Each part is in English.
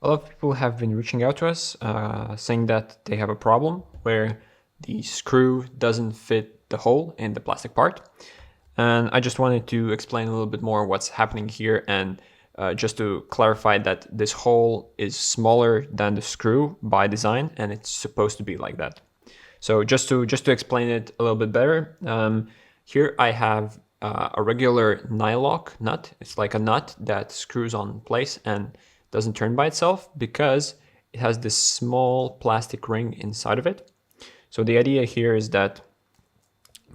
A lot of people have been reaching out to us saying that they have a problem where the screw doesn't fit the hole in the plastic part. And I just wanted to explain a little bit more what's happening here, and just to clarify that this hole is smaller than the screw by design, and it's supposed to be like that. So just to explain it a little bit better, here I have a regular nylock nut. It's like a nut that screws on place and doesn't turn by itself because it has this small plastic ring inside of it. So the idea here is that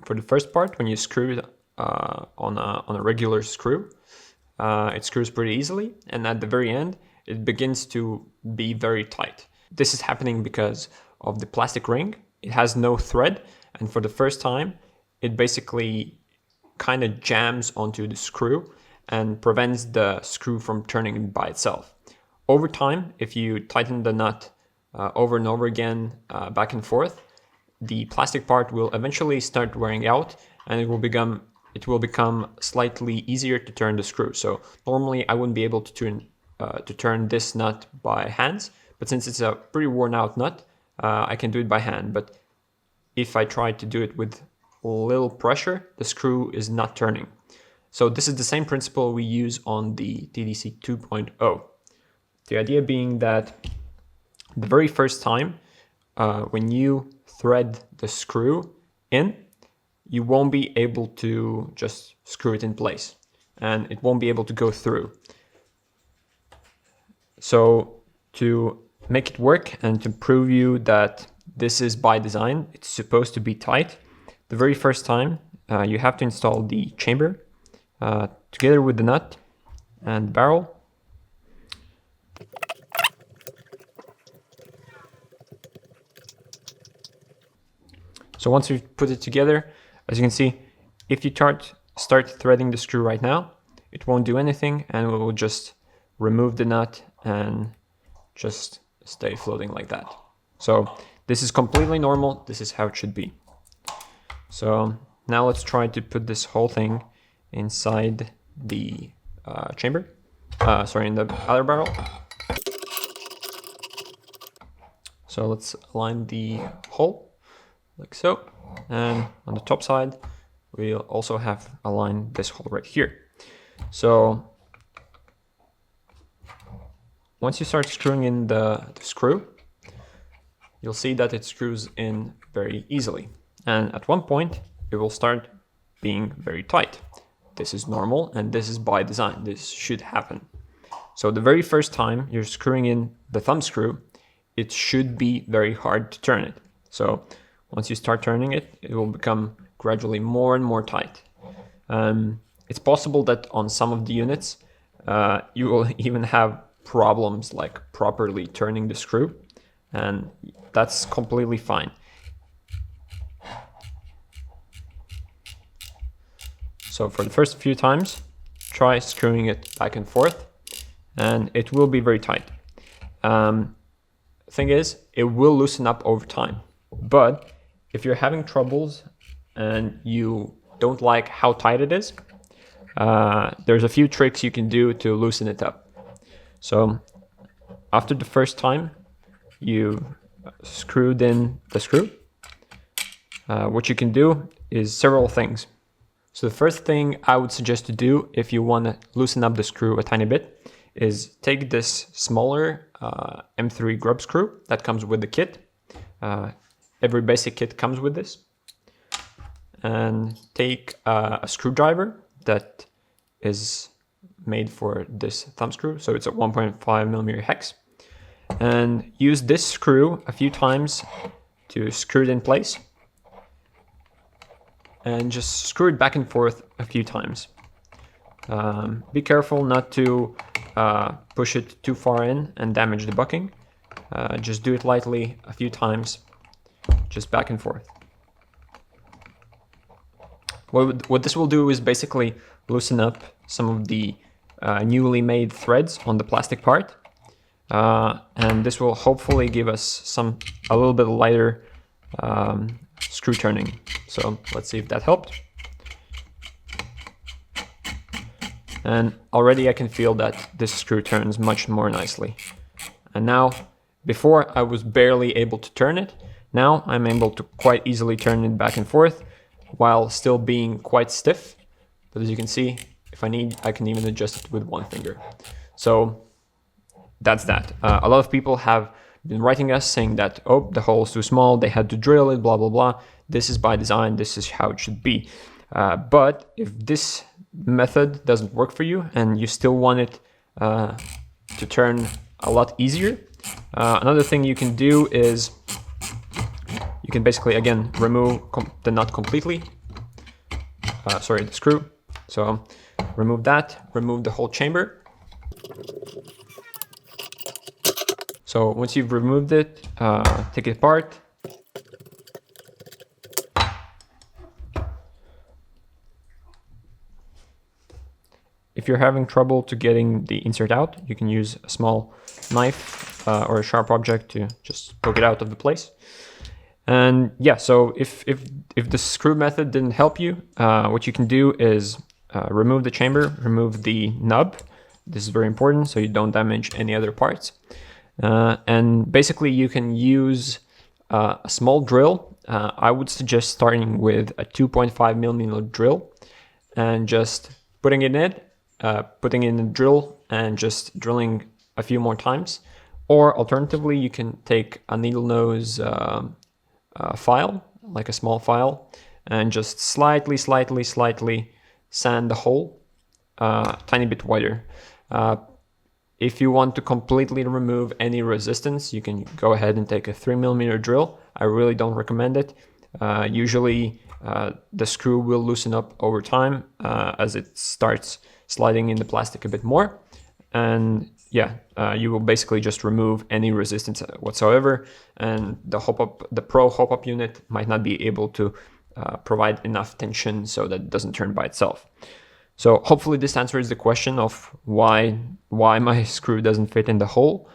for the first part, when you screw it on a regular screw, it screws pretty easily, and at the very end it begins to be very tight. This is happening because of the plastic ring. It has no thread, and for the first time it basically kind of jams onto the screw and prevents the screw from turning by itself. Over time, if you tighten the nut over and over again, back and forth, the plastic part will eventually start wearing out, and it will become slightly easier to turn the screw. So normally I wouldn't be able to turn this nut by hands, but since it's a pretty worn out nut, I can do it by hand. But if I try to do it with little pressure, the screw is not turning. So this is the same principle we use on the TDC 2.0. The idea being that the very first time when you thread the screw in, you won't be able to just screw it in place, and it won't be able to go through. So to make it work and to prove you that this is by design, it's supposed to be tight, the very first time you have to install the chamber together with the nut and barrel. So once you've put it together, as you can see, if you start threading the screw right now, it won't do anything, and it will just remove the nut and just stay floating like that. So this is completely normal. This is how it should be. So now let's try to put this whole thing inside the chamber. In the other barrel. So let's align the hole like so, and on the top side we'll also have aligned this hole right here. So once you start screwing in the screw, you'll see that it screws in very easily, and at one point it will start being very tight. This is normal, and this is by design. This should happen. So the very first time you're screwing in the thumb screw, it should be very hard to turn it. So once you start turning it, it will become gradually more and more tight. It's possible that on some of the units, you will even have problems like properly turning the screw, and that's completely fine. So for the first few times, try screwing it back and forth, and it will be very tight. Thing is, it will loosen up over time, but if you're having troubles and you don't like how tight it is, there's a few tricks you can do to loosen it up. So after the first time you screwed in the screw, what you can do is several things. So the first thing I would suggest to do if you want to loosen up the screw a tiny bit is take this smaller M3 grub screw that comes with the kit. Every basic kit comes with this. And take a screwdriver that is made for this thumb screw. So it's a 1.5mm hex. And use this screw a few times to screw it in place. And just screw it back and forth a few times. Be careful not to push it too far in and damage the bucking. Just do it lightly a few times, just back and forth. What this will do is basically loosen up some of the newly made threads on the plastic part, and this will hopefully give us a little bit lighter screw turning. So let's see if that helped. And already I can feel that this screw turns much more nicely. And now, before I was barely able to turn it, now I'm able to quite easily turn it back and forth while still being quite stiff. But as you can see, if I need, I can even adjust it with one finger. So that's that. A lot of people have been writing us saying that, oh, the hole is too small, they had to drill it, blah, blah, blah. This is by design, this is how it should be. But if this method doesn't work for you and you still want it to turn a lot easier, another thing you can do is you can basically, again, remove the nut completely. Sorry, the screw. So remove that, remove the whole chamber. So once you've removed it, take it apart. If you're having trouble to getting the insert out, you can use a small knife or a sharp object to just poke it out of the place. And yeah, so if the screw method didn't help you, what you can do is remove the chamber, remove the nub. This is very important so you don't damage any other parts. And basically you can use a small drill. I would suggest starting with a 2.5 millimeter drill and just putting it in, putting in the drill and just drilling a few more times. Or alternatively, you can take a needle nose file, like a small file, and just slightly sand the hole a tiny bit wider. If you want to completely remove any resistance, you can go ahead and take a 3 millimeter drill. I really don't recommend it. Usually the screw will loosen up over time as it starts sliding in the plastic a bit more. And yeah, you will basically just remove any resistance whatsoever. And the Pro hop-up unit might not be able to provide enough tension so that it doesn't turn by itself. So hopefully this answers the question of why my screw doesn't fit in the hole.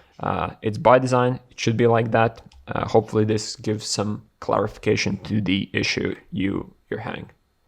It's by design, it should be like that. Hopefully this gives some clarification to the issue you're having.